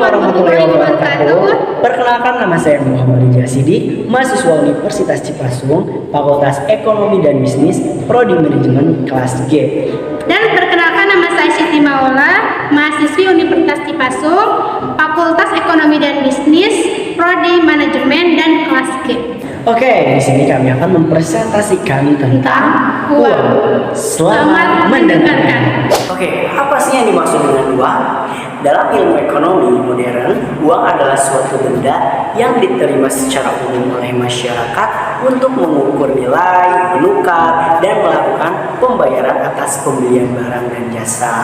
warahmatullahi wabarakatuh. Perkenalkan, nama saya Muhammad Rijal Sidi, mahasiswa Universitas Cipasung, Fakultas Ekonomi dan Bisnis, Prodi Manajemen kelas G. Dan perkenalkan, nama saya Siti Maula, mahasiswi Universitas Cipasung, Fakultas Ekonomi dan Bisnis, Prodi Manajemen dan kelas G. Oke, di sini kami akan mempresentasikan tentang uang. Selamat mendengarkan. Oke, apa sih yang dimaksud dengan uang? Dalam ilmu ekonomi modern, uang adalah suatu benda yang diterima secara umum oleh masyarakat untuk mengukur nilai, menukar, dan melakukan pembayaran atas pembelian barang dan jasa.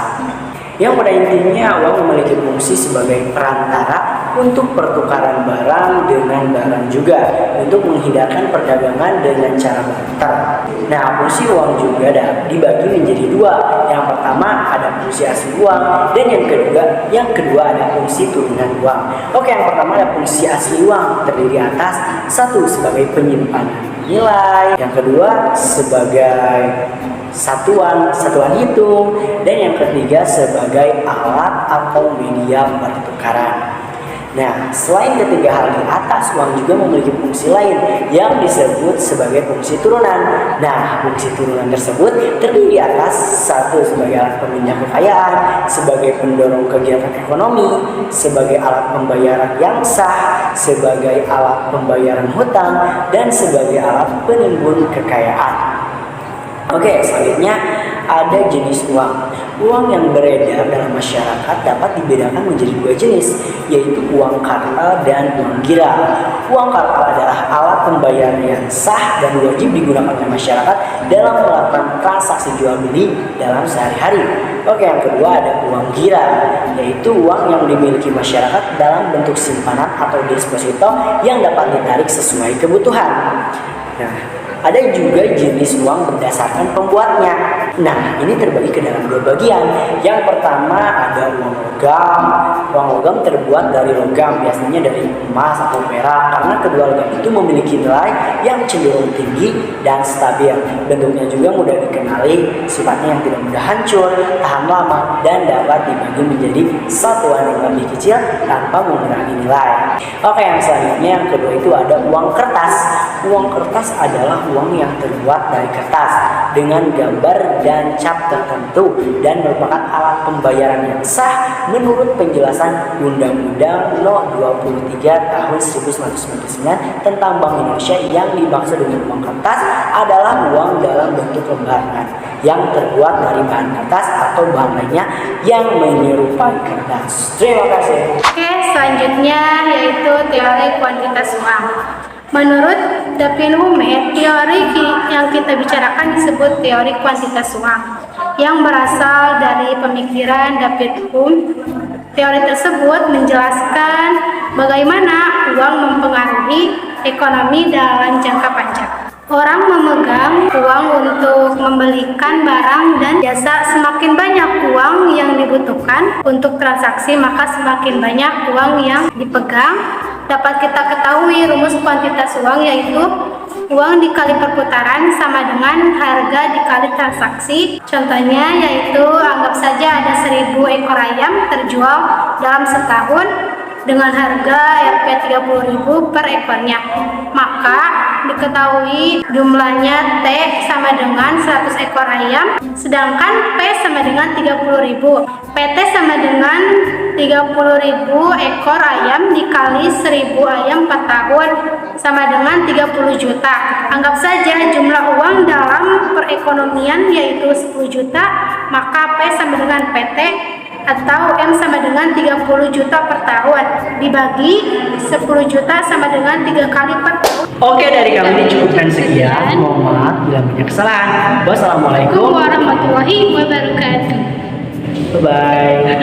Yang pada intinya uang memiliki fungsi sebagai perantara untuk pertukaran barang dengan barang juga, untuk menghindarkan perdagangan dengan cara barter. Nah, fungsi uang juga dibagi menjadi dua. Yang pertama ada fungsi asli uang, dan yang kedua ada fungsi turunan uang. Oke, yang pertama ada fungsi asli uang, terdiri atas satu sebagai penyimpanan nilai, yang kedua sebagai satuan hitung, dan yang ketiga sebagai alat atau media pertukaran. Nah, selain ketiga hal di atas, uang juga memiliki fungsi lain yang disebut sebagai fungsi turunan. Nah, fungsi turunan tersebut terdiri atas satu sebagai alat pemindah kekayaan, sebagai pendorong kegiatan ekonomi, sebagai alat pembayaran yang sah, sebagai alat pembayaran hutang, dan sebagai alat penimbun kekayaan. Oke, selanjutnya ada jenis uang. Uang yang beredar dalam masyarakat dapat dibedakan menjadi dua jenis, yaitu uang kartal dan uang gira. Uang kartal adalah alat pembayaran yang sah dan wajib digunakan oleh masyarakat dalam melakukan transaksi jual beli dalam sehari-hari. Oke, yang kedua ada uang gira, yaitu uang yang dimiliki masyarakat dalam bentuk simpanan atau deposito yang dapat ditarik sesuai kebutuhan. Nah, ada juga jenis uang berdasarkan pembuatnya. Nah, ini terbagi ke dalam dua bagian. Yang pertama ada uang logam. Uang logam terbuat dari logam, biasanya dari emas atau perak, karena kedua logam itu memiliki nilai yang cenderung tinggi dan stabil. Bentuknya juga mudah dikenali, sifatnya yang tidak mudah hancur, tahan lama, dan dapat dibagi menjadi satuan yang lebih kecil tanpa mengurangi nilai. Oke, yang selanjutnya yang kedua itu ada uang kertas. Uang kertas adalah uang yang terbuat dari kertas dengan gambar dan cap tertentu dan merupakan alat pembayaran yang sah menurut penjelasan Undang-Undang No. 23 Tahun 1999 tentang Bank Indonesia. Yang dimaksud dengan uang kertas adalah uang dalam bentuk lembaran yang terbuat dari bahan kertas atau bahan lainnya yang menyerupai kertas. Terima kasih. Oke, selanjutnya yaitu teori kuantitas uang. Menurut David Hume, teori yang kita bicarakan disebut teori kuantitas uang yang berasal dari pemikiran David Hume. Teori tersebut menjelaskan bagaimana uang mempengaruhi ekonomi dalam jangka panjang. Orang memegang uang untuk membelikan barang dan jasa. Semakin banyak uang yang dibutuhkan untuk transaksi, maka semakin banyak uang yang dipegang. Dapat kita ketahui rumus kuantitas uang, yaitu uang dikali perputaran sama dengan harga dikali transaksi. Contohnya yaitu anggap saja ada 1000 ekor ayam terjual dalam setahun dengan harga Rp 30.000 per ekornya. Maka diketahui jumlahnya T sama dengan 100 ekor ayam, sedangkan P sama dengan 30.000. PT sama dengan 30.000 ekor ayam dikali 1000 ayam per tahun sama dengan 30 juta. Anggap saja jumlah uang dalam perekonomian yaitu 10 juta, maka P sama dengan PT atau M sama dengan 30 juta per tahun dibagi 10 juta sama dengan 3 kali per tahun. Oke, dari kami dicukupkan sekian. Mohon maaf bila banyak kesalahan. Wassalamualaikum warahmatullahi wabarakatuh. Bye-bye.